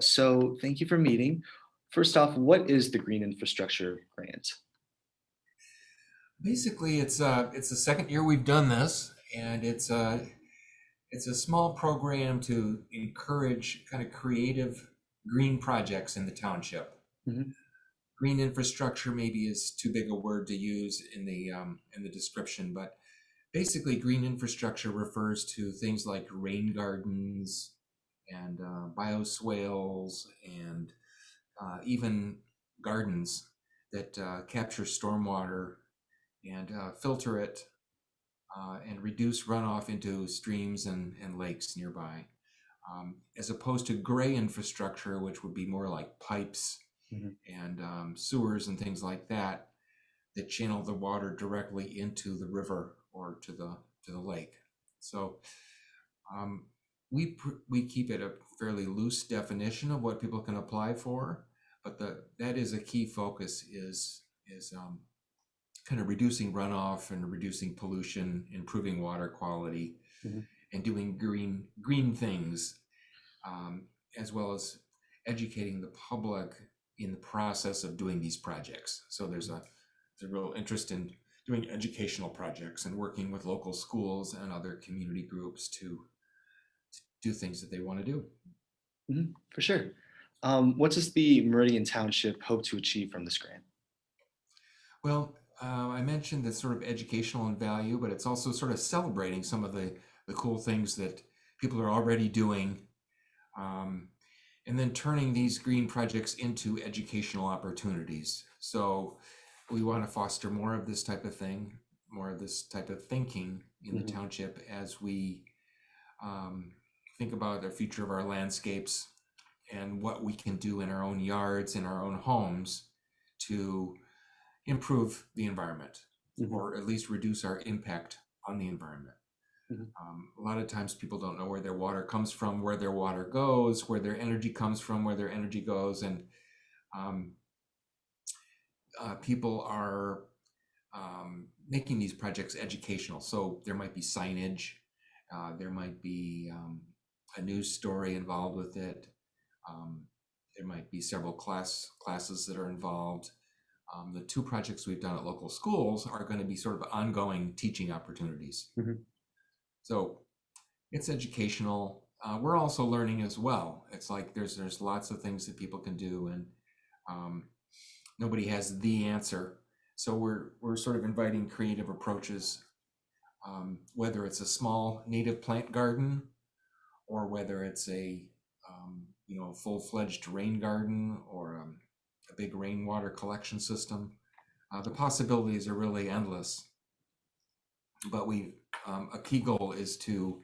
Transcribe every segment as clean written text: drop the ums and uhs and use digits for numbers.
So thank you for meeting. First off, what is the Green Infrastructure Grant? Basically, it's the second year we've done this, and it's a small program to encourage kind of creative green projects in the township. Mhm. Green infrastructure maybe is too big a word to use in the description, but basically, green infrastructure refers to things like rain gardens and bioswales and even gardens that capture stormwater and filter it and reduce runoff into streams and lakes nearby, as opposed to gray infrastructure, which would be more like pipes Mhm. and sewers and things like that that channel the water directly into the river or to the lake. So um, we keep it a fairly loose definition of what people can apply for, but that is a key focus is kind of reducing runoff and reducing pollution, improving water quality, Mhm. and doing green things, um, as well as educating the public in the process of doing these projects. So there's a real interest in doing educational projects and working with local schools and other community groups to do things that they want to do. For sure. What does the Meridian Township hope to achieve from this grant? Well, I mentioned the sort of educational and value, but it's also sort of celebrating some of the cool things that people are already doing, um, and then turning these green projects into educational opportunities. So we want to foster more of this type of thing, more of this type of thinking in the Mhm. township as we um, think about the future of our landscapes and what we can do in our own yards, in our own homes to improve the environment Mhm. or at least reduce our impact on the environment. Mhm. A lot of times people don't know where their water comes from, where their water goes, where their energy comes from, where their energy goes. And um, people are making these projects educational. So there might be signage, there might be a news story involved with it. Um, there might be several classes that are involved. The two projects we've done at local schools are going to be sort of ongoing teaching opportunities. Mhm. So it's educational. We're also learning as well. It's like there's lots of things that people can do, and um, nobody has the answer. So we're sort of inviting creative approaches, whether it's a small native plant garden or whether it's a full-fledged rain garden or a big rainwater collection system. The possibilities are really endless, but we a key goal is to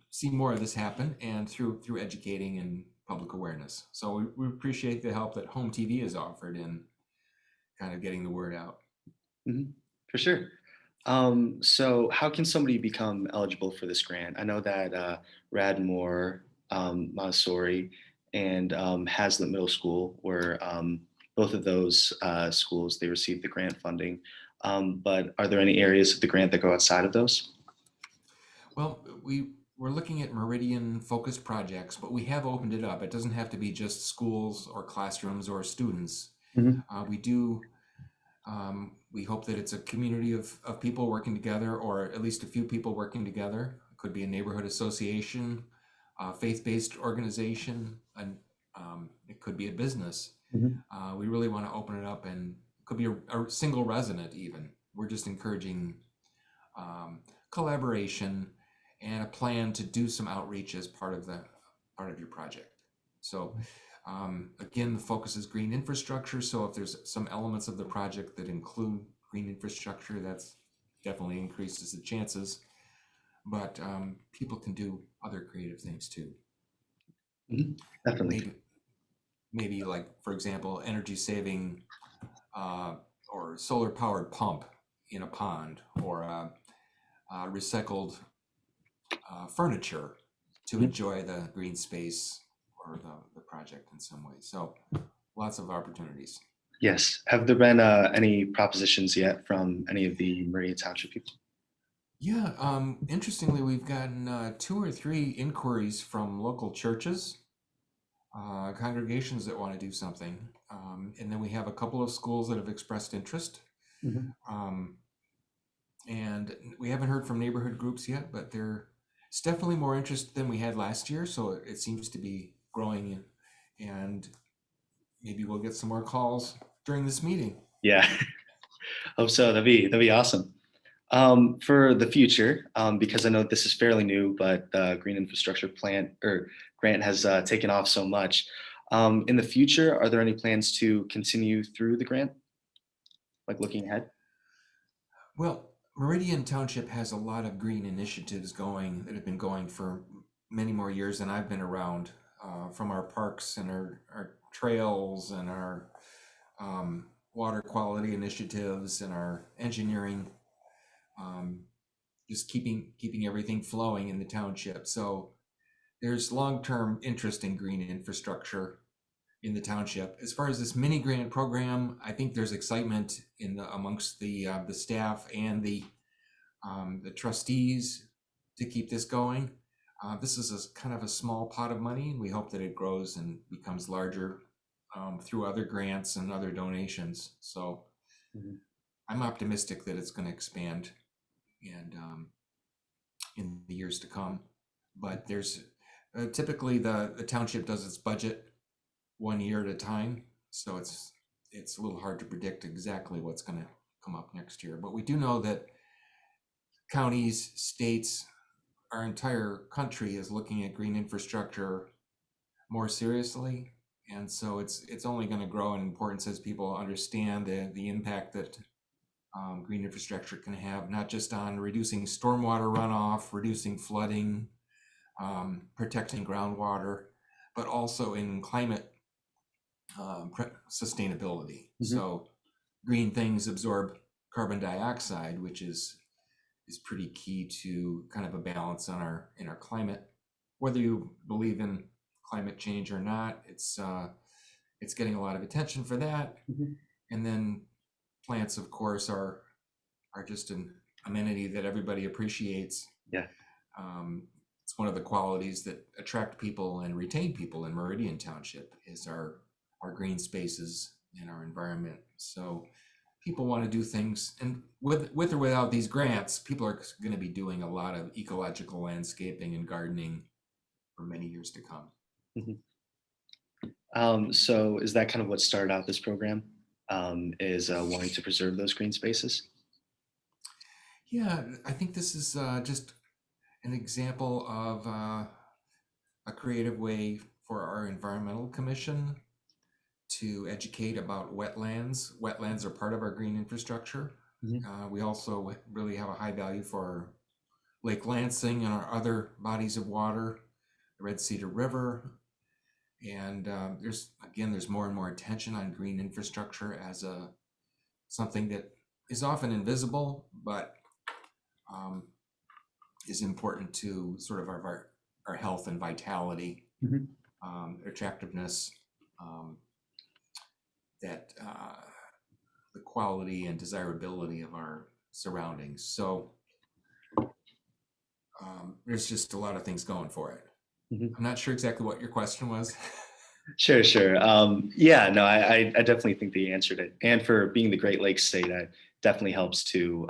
see more of this happen, and through educating and public awareness. So we appreciate the help that Home TV has offered in kind of getting the word out. Mhm. For sure. So how can somebody become eligible for this grant? I know that Radmore, Montessori, and Hazlitt Middle School were both of those schools. They received the grant funding. But are there any areas of the grant that go outside of those? Well, we're looking at Meridian focused projects, but we have opened it up. It doesn't have to be just schools or classrooms or students. Mhm. We do. We hope that it's a community of people working together, or at least a few people working together. It could be a neighborhood association, a faith-based organization, and it could be a business. Mhm. We really want to open it up, and it could be a single resident even. We're just encouraging um, collaboration and a plan to do some outreach as part of your project. So again, the focus is green infrastructure. So if there's some elements of the project that include green infrastructure, that's definitely increases the chances. But people can do other creative things too. Mhm. Definitely. Maybe maybe like for example, energy saving uh, or solar powered pump in a pond, or recycled furniture to Mhm. enjoy the green space or the project in some way. So lots of opportunities. Yes. Have there been any propositions yet from any of the Meridian Township people? Yeah, interestingly, we've gotten two or three inquiries from local churches. congregations that want to do something. And then we have a couple of schools that have expressed interest. Mhm. Um, and we haven't heard from neighborhood groups yet, but it's definitely more interest than we had last year. So it seems to be growing, and maybe we'll get some more calls during this meeting. Yeah, hope so. That'd be awesome. For the future, because I know this is fairly new, but the Green Infrastructure Plan or grant has taken off so much. In the future, are there any plans to continue through the grant, like looking ahead? Well, Meridian Township has a lot of green initiatives going that have been going for many more years than I've been around, from our parks and our trails and our water quality initiatives and our engineering, um, just keeping everything flowing in the township. So there's long-term interest in green infrastructure in the township. As far as this mini grant program, I think there's excitement amongst the staff and the trustees to keep this going. This is a kind of a small pot of money, and we hope that it grows and becomes larger through other grants and other donations. So Mhm. I'm optimistic that it's going to expand and in the years to come. But there's typically the township does its budget 1 year at a time, so it's a little hard to predict exactly what's going to come up next year. But we do know that counties, states, our entire country is looking at green infrastructure more seriously, and so it's only going to grow in importance as people understand the impact that green infrastructure can have, not just on reducing stormwater runoff, reducing flooding, protecting groundwater, but also in climate sustainability. Mhm. So green things absorb carbon dioxide, which is pretty key to kind of a balance on our climate. Whether you believe in climate change or not, it's getting a lot of attention for that. Mhm. And then plants, of course, are just an amenity that everybody appreciates. Yeah, It's one of the qualities that attract people and retain people in Meridian Township is our green spaces and our environment. So people want to do things, and with or without these grants, people are going to be doing a lot of ecological landscaping and gardening for many years to come. Mhm. So is that kind of what started out this program? Is wanting to preserve those green spaces? Yeah, I think this is just an example of a creative way for our environmental commission to educate about wetlands. Wetlands are part of our green infrastructure. Mhm. We also really have a high value for Lake Lansing and our other bodies of water, the Red Cedar River. And there's more and more attention on green infrastructure as something that is often invisible, but um, is important to sort of our health and vitality, Mhm. attractiveness, um, that the quality and desirability of our surroundings. So there's just a lot of things going for it. Mhm. I'm not sure exactly what your question was. Sure, sure. Yeah, no, I definitely think that you answered it. And for being the Great Lakes state, that definitely helps to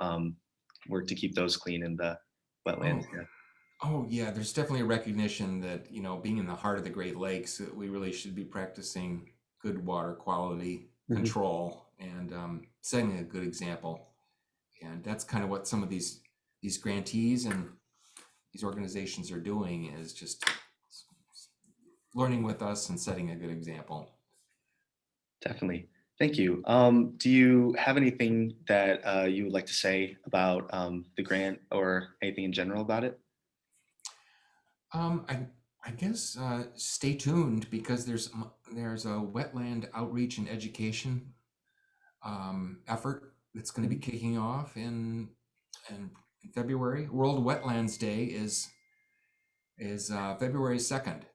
work to keep those clean in the wetlands. Oh, Yeah. oh yeah. There's definitely a recognition that being in the heart of the Great Lakes, that we really should be practicing good water quality Mhm. control and setting a good example. And that's kind of what some of these grantees and these organizations are doing, is just learning with us and setting a good example. Definitely. Thank you. Do you have anything that you would like to say about the grant or anything in general about it? Um, I I guess stay tuned, because there's a wetland outreach and education effort that's going to be Mhm. kicking off in February. World Wetlands Day is February 2nd.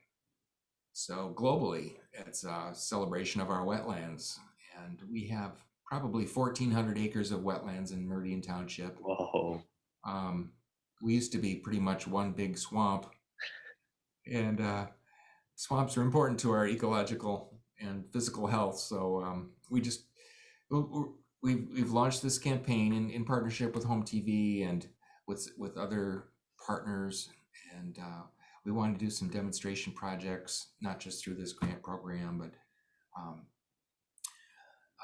So globally, it's a celebration of our wetlands, and we have probably 1,400 acres of wetlands in Meridian Township. Whoa. Um, we used to be pretty much one big swamp, and swamps are important to our ecological and physical health. So we just we've launched this campaign in partnership with HOMTV and with other partners, and we wanted to do some demonstration projects, not just through this grant program, but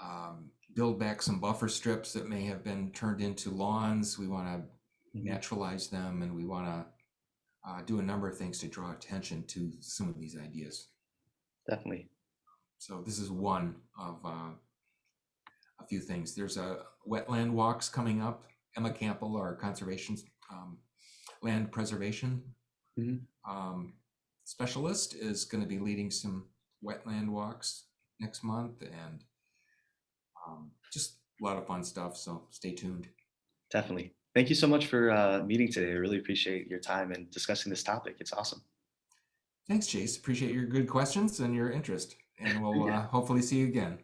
um, build back some buffer strips that may have been turned into lawns. We want to Mhm. naturalize them, and we want to do a number of things to draw attention to some of these ideas. Definitely. So this is one of a few things. There's a wetland walks coming up. Emma Campbell, our conservation land preservation Mhm. specialist, is going to be leading some wetland walks next month, and just a lot of fun stuff. So stay tuned. Definitely. Thank you so much for meeting today. I really appreciate your time and discussing this topic. It's awesome. Thanks, Chase. Appreciate your good questions and your interest. And we'll Yeah. hopefully see you again.